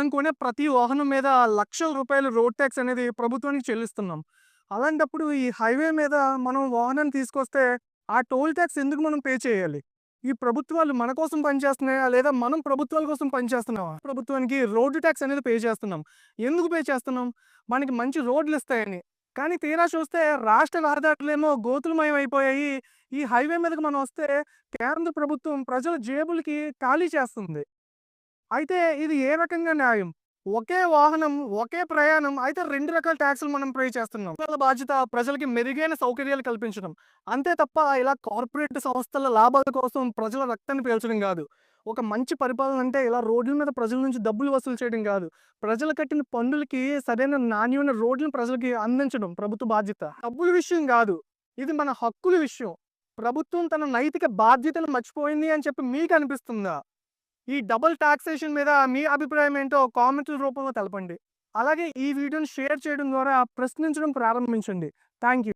మనం కొనే ప్రతి వాహనం మీద లక్షల రూపాయలు రోడ్ ట్యాక్స్ అనేది ప్రభుత్వానికి చెల్లిస్తున్నాం. అలాంటప్పుడు ఈ హైవే మీద మనం వాహనాన్ని తీసుకొస్తే ఆ టోల్ ట్యాక్స్ ఎందుకు మనం పే చేయాలి? ఈ ప్రభుత్వాలు మన కోసం పనిచేస్తున్నాయా? లేదా మనం ప్రభుత్వాల కోసం పనిచేస్తున్నామా? ప్రభుత్వానికి రోడ్డు ట్యాక్స్ అనేది పే చేస్తున్నాం. ఎందుకు పే చేస్తున్నాం? మనకి మంచి రోడ్లిస్తాయని. కానీ తీరా చూస్తే రాష్ట్ర రహదారులేమో గోతులమయం అయిపోయాయి. ఈ హైవే మీదకి మనం వస్తే కేంద్ర ప్రభుత్వం ప్రజల జేబులకి ఖాళీ చేస్తుంది. అయితే ఇది ఏ రకంగా న్యాయం? ఒకే వాహనం, ఒకే ప్రయాణం అయితే 2 రకాల ట్యాక్స్‌లు మనం పే చేస్తున్నాం. ప్రభుత్వాల బాధ్యత ప్రజలకి మెరుగైన సౌకర్యాలు కల్పించడం. అంతే తప్ప ఇలా కార్పొరేట్ సంస్థల లాభాల కోసం ప్రజల రక్తాన్ని పీల్చడం గాదు. ఒక మంచి పరిపాలన అంటే ఇలా రోడ్ల మీద ప్రజల నుంచి డబ్బులు వసూలు చేయడం గాదు. ప్రజలు కట్టిన పన్నులకి సరైన నాణ్యమైన రోడ్లను ప్రజలకి అందించడం ప్రభుత్వ బాధ్యత. డబ్బుల విషయం గాదు. ఇది మన హక్కుల విషయం. ప్రభుత్వం తన నైతిక బాధ్యతను మర్చిపోయింది అని చెప్పి మీకు అనిపిస్తుందా? ఈ డబుల్ టాక్సేషన్ మీద మీ అభిప్రాయం ఏంటో కామెంట్ల రూపంలో తెలపండి. అలాగే ఈ వీడియోని షేర్ చేయడం ద్వారా ప్రశ్నించడం ప్రారంభించండి. Thank you.